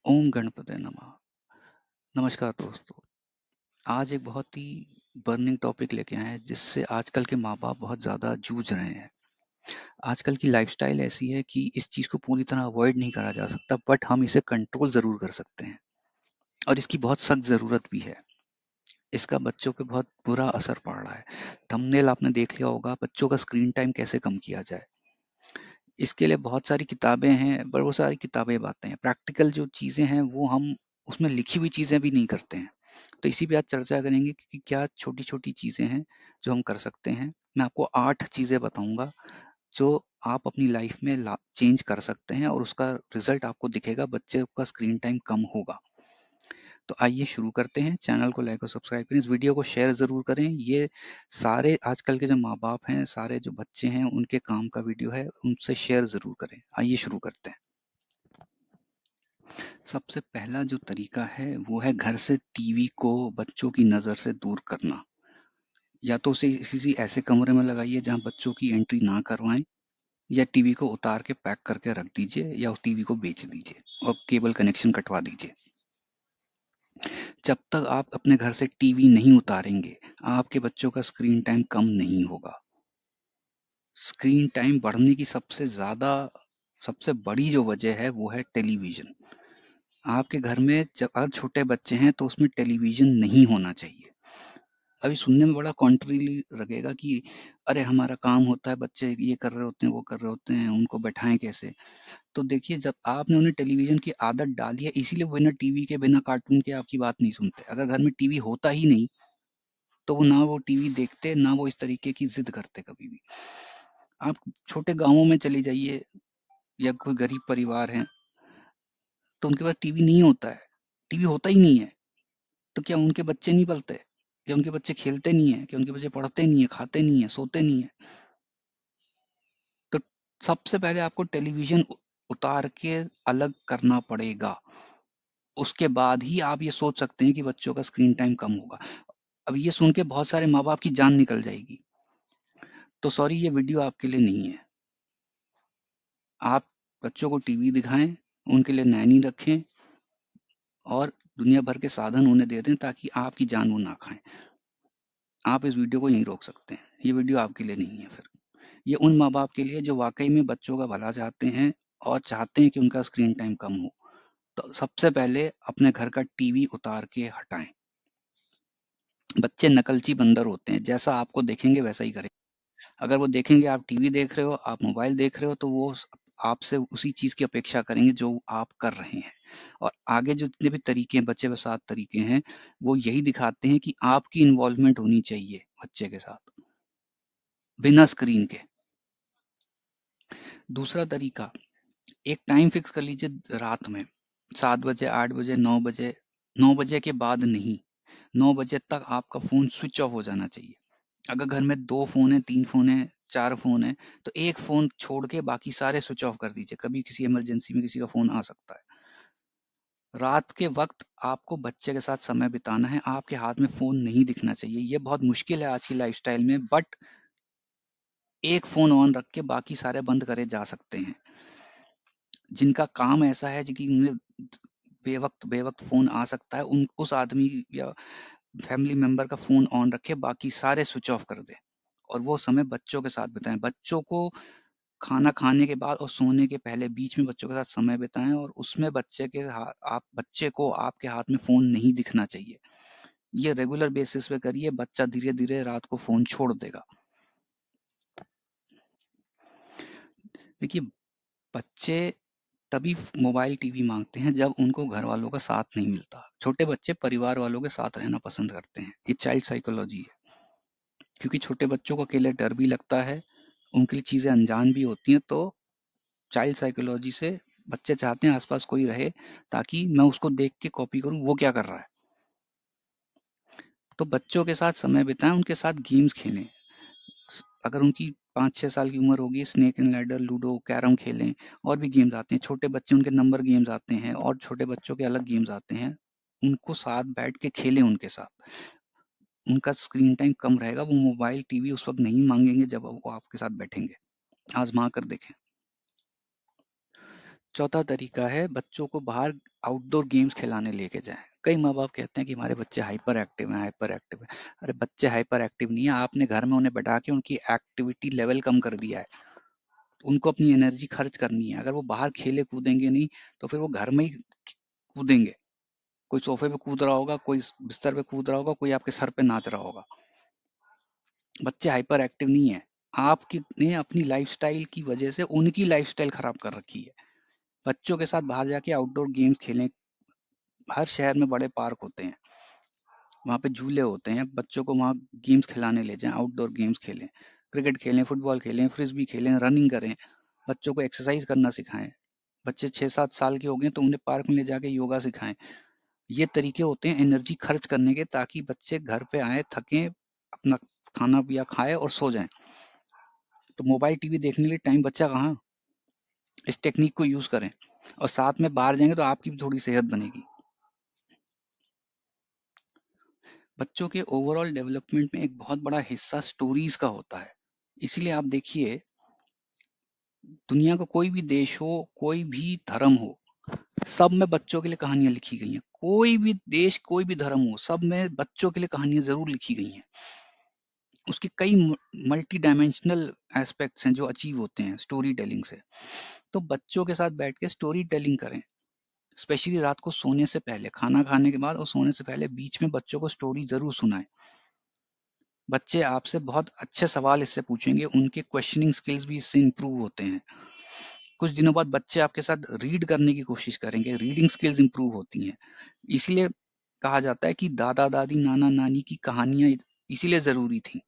ओम गणपतये नमः। नमस्कार दोस्तों। आज एक बहुत ही बर्निंग टॉपिक लेके आए हैं जिससे आजकल के माँ-बाप बहुत ज़्यादा जूझ रहे हैं। आजकल की लाइफ़स्टाइल ऐसी है कि इस चीज़ को पूरी तरह अवॉइड नहीं करा जा सकता बट हम इसे कंट्रोल ज़रूर कर सकते हैं और इसकी बहुत सख्त ज़रूरत भी है। इसका बच्चों पे बहुत बुरा असर पड़ रहा है। थंबनेल आपने देख लिया होगा, बच्चों का स्क्रीन टाइम कैसे कम किया जाए। इसके लिए बहुत सारी किताबें हैं, पर वो सारी किताबें बातें हैं। प्रैक्टिकल जो चीज़ें हैं वो हम उसमें लिखी हुई चीज़ें भी नहीं करते हैं। तो इसी पे आज चर्चा करेंगे कि क्या छोटी-छोटी चीज़ें हैं जो हम कर सकते हैं। मैं आपको 8 चीज़ें बताऊँगा जो आप अपनी लाइफ में ला चेंज कर सकते हैं और उसका रिज़ल्ट आपको दिखेगा, बच्चे का स्क्रीन टाइम कम होगा। तो आइए शुरू करते हैं। चैनल को लाइक और सब्सक्राइब करें, इस वीडियो को शेयर ज़रूर करें। ये सारे आजकल के जो माँ-बाप हैं, सारे जो बच्चे हैं, उनके काम का वीडियो है, उनसे शेयर ज़रूर करें। आइए शुरू करते हैं। सबसे पहला जो तरीका है, वो है घर से टीवी को बच्चों की नज़र से दूर करना। या तो उसे किसी ऐसे कमरे में लगाइए जहाँ बच्चों की एंट्री ना करवाएं, या टीवी को उतार के पैक करके रख दीजिए या उस टीवी को बेच दीजिए और केबल कनेक्शन कटवा दीजिए। जब तक आप अपने घर से टीवी नहीं उतारेंगे, आपके बच्चों का स्क्रीन टाइम कम नहीं होगा। स्क्रीन टाइम बढ़ने की सबसे बड़ी जो वजह है वो है टेलीविजन। आपके घर में जब अगर छोटे बच्चे हैं तो उसमें टेलीविजन नहीं होना चाहिए। अभी सुनने में बड़ा कॉन्ट्रीली लगेगा कि अरे हमारा काम होता है, बच्चे ये कर रहे होते हैं, वो कर रहे होते हैं, उनको बैठाएं कैसे। तो देखिए, जब आपने उन्हें टेलीविजन की आदत डाली है, इसीलिए वो बिना टीवी के, बिना कार्टून के आपकी बात नहीं सुनते। अगर घर में टीवी होता ही नहीं तो वो ना वो टीवी देखते, ना वो इस तरीके की जिद करते कभी भी। आप छोटे गांवों में चले जाइए या कोई गरीब परिवार है तो उनके पास टीवी नहीं होता है, टीवी होता ही नहीं है। तो क्या उनके बच्चे नहीं पलते? क्या उनके बच्चे खेलते नहीं है? क्या उनके बच्चे पढ़ते नहीं है, खाते नहीं है, सोते नहीं है? तो सबसे पहले आपको टेलीविजन उतार के अलग करना पड़ेगा। उसके बाद ही आप ये सोच सकते हैं कि बच्चों का स्क्रीन टाइम कम होगा। अब ये सुन के बहुत सारे माँ बाप की जान निकल जाएगी। तो सॉरी, ये वीडियो आपके लिए नहीं है। आप बच्चों को टीवी दिखाएं, उनके लिए नैनी रखें और दुनिया भर के साधन उन्हें दे दें ताकि आपकी जान वो ना खाएं। आप इस वीडियो को यहीं रोक सकते हैं। ये वीडियो आपके लिए नहीं है। फिर ये उन माँ बाप के लिए जो वाकई में बच्चों का भला चाहते हैं और चाहते हैं कि उनका स्क्रीन टाइम कम हो। तो सबसे पहले अपने घर का टीवी उतार के हटाएं। बच्चे नकलची बंदर होते हैं, जैसा आपको देखेंगे वैसा ही करेंगे। अगर वो देखेंगे आप टीवी देख रहे हो, आप मोबाइल देख रहे हो, तो वो आपसे उसी चीज की अपेक्षा करेंगे जो आप कर रहे हैं। और आगे जो जितने भी तरीके हैं, बच्चे व 7 तरीके हैं, वो यही दिखाते हैं कि आपकी इन्वॉल्वमेंट होनी चाहिए बच्चे के साथ, बिना स्क्रीन के। दूसरा तरीका, एक टाइम फिक्स कर लीजिए रात में, 7 बजे, 8 बजे, 9 बजे। 9 बजे के बाद नहीं, 9 बजे तक आपका फोन स्विच ऑफ हो जाना चाहिए। अगर घर में 2 फोन है, 3 फोन है, 4 फोन है, तो एक फोन छोड़ के बाकी सारे स्विच ऑफ कर दीजिए। कभी किसी इमरजेंसी में किसी का फोन आ सकता है। रात के वक्त आपको बच्चे के साथ समय बिताना है, आपके हाथ में फोन नहीं दिखना चाहिए। ये बहुत मुश्किल है आज की लाइफस्टाइल में, बट एक फोन ऑन रख के बाकी सारे बंद करे जा सकते हैं। जिनका काम ऐसा है कि उन्हें बेवक्त बेवक्त फोन आ सकता है, उन उस आदमी या फैमिली मेंबर का फोन ऑन रखे, बाकी सारे स्विच ऑफ कर दे और वो समय बच्चों के साथ बिताएं। बच्चों को खाना खाने के बाद और सोने के पहले बीच में बच्चों के साथ समय बिताएं और उसमें आप बच्चे को आपके हाथ में फोन नहीं दिखना चाहिए। ये रेगुलर बेसिस पे करिए, बच्चा धीरे धीरे रात को फोन छोड़ देगा। देखिए, बच्चे तभी मोबाइल टीवी मांगते हैं जब उनको घर वालों का साथ नहीं मिलता। छोटे बच्चे परिवार वालों के साथ रहना पसंद करते हैं। ये चाइल्ड साइकोलॉजी है। क्योंकि छोटे बच्चों को अकेले डर भी लगता है, उनके लिए चीजें अनजान भी होती हैं। तो चाइल्ड साइकोलॉजी से बच्चे चाहते हैं आसपास कोई रहे ताकि मैं उसको देख के कॉपी करूं वो क्या कर रहा है। तो बच्चों के साथ समय बिताएं, उनके साथ गेम्स खेलें। अगर उनकी 5-6 साल की उम्र होगी, snake and ladder, ludo, carrom खेलें। और भी गेम्स आते हैं, छोटे बच्चे उनके नंबर गेम्स आते हैं और छोटे बच्चों के अलग गेम्स आते हैं। उनको साथ बैठ के खेलें उनके साथ। उनका स्क्रीन टाइम कम रहेगा, वो मोबाइल टीवी उस वक्त नहीं मांगेंगे जब वो आपके साथ बैठेंगे। आजमा कर देखें। चौथा तरीका है बच्चों को बाहर आउटडोर गेम्स खिलाने लेके जाएं। कई माँ बाप कहते हैं कि हमारे बच्चे हाइपर एक्टिव हैं। अरे बच्चे हाइपर एक्टिव नहीं है, आपने घर में उन्हें बैठा के उनकी एक्टिविटी लेवल कम कर दिया है। उनको अपनी एनर्जी खर्च करनी है। अगर वो बाहर खेले कूदेंगे नहीं तो फिर वो घर में ही कूदेंगे। कोई सोफे पे कूद रहा होगा, कोई बिस्तर पे कूद रहा होगा, कोई आपके सर पे नाच रहा होगा। बच्चे हाइपर एक्टिव नहीं है। आपकी ने अपनी लाइफस्टाइल की वजह से उनकी लाइफस्टाइल खराब कर रखी है। बच्चों के साथ बाहर जाके आउटडोर गेम्स खेलें। हर शहर में बड़े पार्क होते हैं, वहाँ पे झूले होते हैं, बच्चों को वहाँ गेम्स खिलाने ले जाएं, आउटडोर गेम्स खेलें, क्रिकेट खेलें, फुटबॉल खेलें, फ्रिस्बी खेलें, रनिंग करें। बच्चों को एक्सरसाइज करना सिखाएं। बच्चे 6-7 साल के हो गए तो उन्हें पार्क में ले जाके योगा सिखाएं। ये तरीके होते हैं एनर्जी खर्च करने के, ताकि बच्चे घर पे आए थके, अपना खाना पिया खाए और सो जाएं। तो मोबाइल टीवी देखने के लिए टाइम बच्चा कहाँ। इस टेक्निक को यूज करें और साथ में बाहर जाएंगे तो आपकी भी थोड़ी सेहत बनेगी। बच्चों के ओवरऑल डेवलपमेंट में एक बहुत बड़ा हिस्सा स्टोरीज का होता है। इसीलिए आप देखिए, दुनिया का कोई भी देश हो, कोई भी धर्म हो, सब में बच्चों के लिए कहानियां लिखी गई हैं। कोई भी देश, कोई भी धर्म हो, सब में बच्चों के लिए कहानियां जरूर लिखी गई हैं। उसके कई मल्टी डायमेंशनल एस्पेक्ट्स हैं जो अचीव होते हैं स्टोरी टेलिंग से। तो बच्चों के साथ बैठ के स्टोरी टेलिंग करें, स्पेशली रात को सोने से पहले, खाना खाने के बाद और सोने से पहले बीच में बच्चों को स्टोरी जरूर सुनाएं। बच्चे आपसे बहुत अच्छे सवाल इससे पूछेंगे, उनके क्वेश्चनिंग स्किल्स भी इससे इंप्रूव होते हैं। कुछ दिनों बाद बच्चे आपके साथ रीड करने की कोशिश करेंगे, रीडिंग स्किल्स इंप्रूव होती हैं। इसलिए कहा जाता है कि दादा दादी नाना नानी की कहानियां इसीलिए जरूरी थी।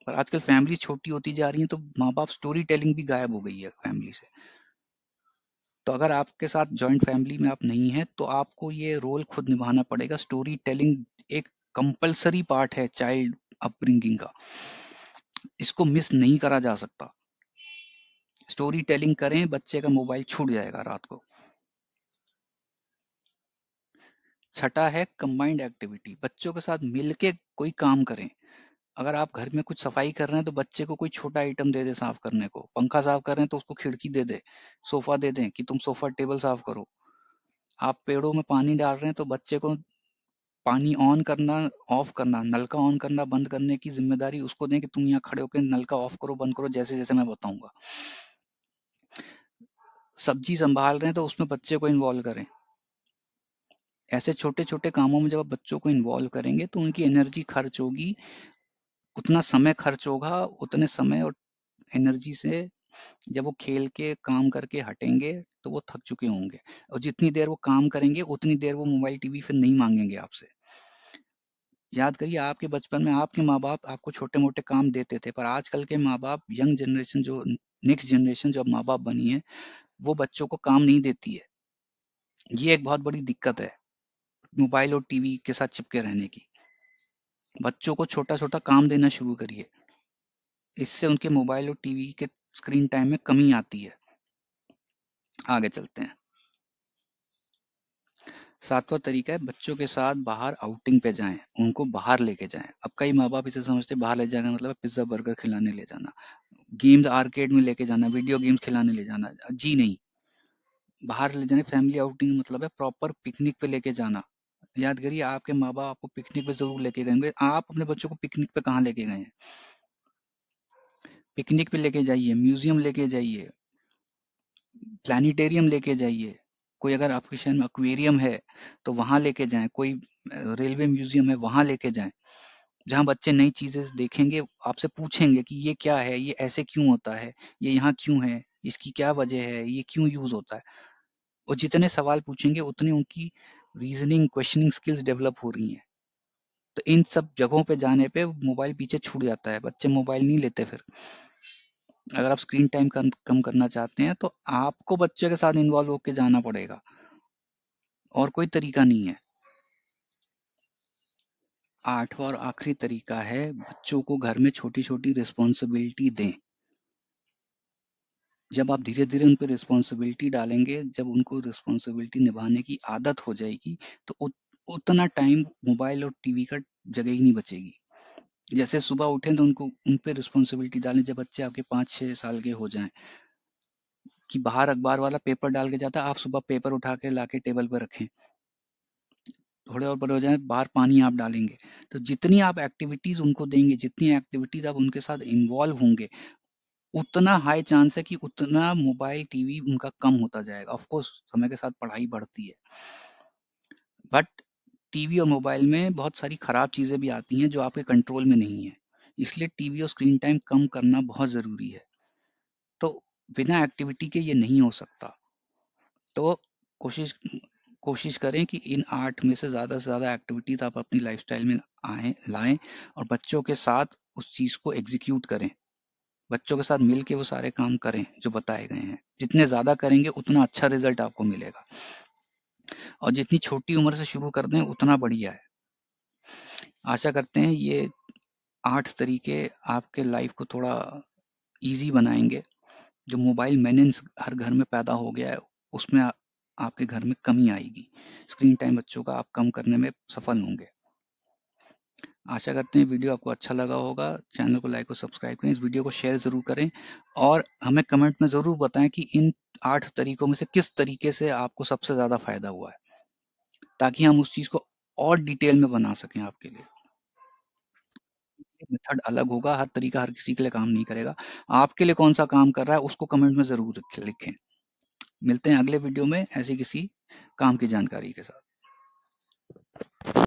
पर आजकल फैमिली छोटी होती जा रही है तो माँ बाप स्टोरी टेलिंग भी गायब हो गई है फैमिली से। तो अगर आपके साथ जॉइंट फैमिली में आप नहीं हैं तो आपको ये रोल खुद निभाना पड़ेगा। स्टोरी टेलिंग एक कंपलसरी पार्ट है चाइल्ड अपब्रिंगिंग का। इसको मिस नहीं करा जा सकता। स्टोरी टेलिंग करें, बच्चे का मोबाइल छूट जाएगा रात को। छठा है कंबाइंड एक्टिविटी, बच्चों के साथ मिलके कोई काम करें। अगर आप घर में कुछ सफाई कर रहे हैं तो बच्चे को कोई छोटा आइटम दे दे साफ करने को। पंखा साफ कर रहे हैं तो उसको खिड़की दे दे, सोफा दे दें कि तुम सोफा टेबल साफ करो। आप पेड़ों में पानी डाल रहे हैं तो बच्चे को पानी ऑन करना, ऑफ करना, नल का ऑन करना बंद करने की जिम्मेदारी उसको दें कि तुम यहाँ खड़े होकर नल का ऑफ करो बंद करो जैसे जैसे मैं बताऊंगा। सब्जी संभाल रहे हैं तो उसमें बच्चे को इन्वॉल्व करें। ऐसे छोटे छोटे कामों में जब आप बच्चों को इन्वॉल्व करेंगे तो उनकी एनर्जी खर्च होगी, उतना समय खर्च होगा, उतने समय और एनर्जी से जब वो खेल के काम करके हटेंगे तो वो थक चुके होंगे। और जितनी देर वो काम करेंगे उतनी देर वो मोबाइल टीवी फिर नहीं मांगेंगे आपसे। याद करिए, आपके बचपन में आपके माँ बाप आपको छोटे मोटे काम देते थे, पर आजकल के माँ बाप, यंग जनरेशन जो नेक्स्ट जनरेशन जो अब माँ बाप बनी है, वो बच्चों को काम नहीं देती है। ये एक बहुत बड़ी दिक्कत है मोबाइल और टीवी के साथ चिपके रहने की। बच्चों को छोटा छोटा काम देना शुरू करिए, इससे उनके मोबाइल और टीवी के स्क्रीन टाइम में कमी आती है। आगे चलते हैं। सातवां तरीका है बच्चों के साथ बाहर आउटिंग पे जाएं, उनको बाहर लेके जाएं। अब कई माँ बाप इसे समझते हैं बाहर ले जाना मतलब पिज्जा बर्गर खिलाने ले जाना, गेम्स आर्केड में लेके जाना, वीडियो गेम्स खिलाने ले जाना। जी नहीं, बाहर ले जाने फैमिली आउटिंग मतलब है प्रॉपर पिकनिक पे लेके जाना। याद करिए, आपके माँ बाप आपको पिकनिक पे जरूर लेके गए होंगे। आप अपने बच्चों को पिकनिक पे कहाँ लेके गए हैं? पिकनिक पे लेके जाइए, म्यूजियम लेके जाइए, प्लानिटेरियम लेके जाइए। कोई अगर आपके शहर में एक्वेरियम है तो वहां लेके जाएं, कोई रेलवे म्यूजियम है वहां लेके जाएं, जहां बच्चे नई चीजें देखेंगे, आपसे पूछेंगे कि ये क्या है, ये ऐसे क्यों होता है, ये यहाँ क्यों है, इसकी क्या वजह है, ये क्यों यूज होता है। और जितने सवाल पूछेंगे उतनी उनकी रीजनिंग क्वेश्चनिंग स्किल्स डेवलप हो रही हैं। तो इन सब जगहों पे जाने पे मोबाइल पीछे छूट जाता है, बच्चे मोबाइल नहीं लेते फिर। अगर आप स्क्रीन टाइम कम करना चाहते हैं तो आपको बच्चे के साथ इन्वॉल्व होकर जाना पड़ेगा, और कोई तरीका नहीं है। आठवां और आखिरी तरीका है बच्चों को घर में छोटी छोटी रिस्पॉन्सिबिलिटी दें। जब आप धीरे धीरे उन पर रिस्पॉन्सिबिलिटी डालेंगे, जब उनको रिस्पॉन्सिबिलिटी निभाने की आदत हो जाएगी, तो उतना टाइम मोबाइल और टीवी का जगह ही नहीं बचेगी। जैसे सुबह उठें तो उनको उन पे रिस्पॉन्सिबिलिटी डालें जब बच्चे आपके 5-6 साल के हो जाएं। कि बाहर अखबार वाला पेपर डाल के जाता है, आप सुबह पेपर उठा के लाके टेबल पे रखें। थोड़े और बड़े हो जाएं, बाहर पानी आप डालेंगे। तो जितनी आप एक्टिविटीज उनको देंगे, जितनी एक्टिविटीज आप उनके साथ इन्वॉल्व होंगे, उतना हाई चांस है कि उतना मोबाइल टीवी उनका कम होता जाएगा। ऑफ कोर्स समय के साथ पढ़ाई बढ़ती है, बट टीवी और मोबाइल में बहुत सारी खराब चीजें भी आती हैं जो आपके कंट्रोल में नहीं है। इसलिए टीवी और स्क्रीन टाइम कम करना बहुत जरूरी है। तो बिना एक्टिविटी के ये नहीं हो सकता। तो कोशिश कोशिश करें कि इन 8 में से ज़्यादा एक्टिविटीज़ आप अपनी लाइफ़स्टाइल में लाएँ और बच्चों के साथ उस चीज़ को एग्ज़ीक्यूट करें। बच्चों के साथ मिल के वो सारे काम करें जो बताए गए हैं। जितने ज़्यादा करेंगे उतना अच्छा रिज़ल्ट आपको मिलेगा, और जितनी छोटी उम्र से शुरू कर दें उतना बढ़िया है। आशा करते हैं ये 8 तरीके आपके लाइफ़ को थोड़ा ईज़ी बनाएँगे। जो मोबाइल मेनेंस हर घर में पैदा हो गया है, उसमें आपके घर में कमी आएगी। स्क्रीन टाइम बच्चों का आप कम करने में सफल होंगे। आशा करते हैं वीडियो आपको अच्छा लगा होगा। चैनल को लाइक और सब्सक्राइब करें, इस वीडियो को शेयर ज़रूर करें, और हमें कमेंट में ज़रूर बताएं कि इन 8 तरीकों में से किस तरीके से आपको सबसे ज़्यादा फ़ायदा हुआ है, ताकि हम उस चीज़ को और डिटेल में बना सकें आपके लिए। मेथड अलग होगा, हर तरीका हर किसी के लिए काम नहीं करेगा। आपके लिए कौन सा काम कर रहा है उसको कमेंट में ज़रूर लिखें। मिलते हैं अगले वीडियो में ऐसी किसी काम की जानकारी के साथ।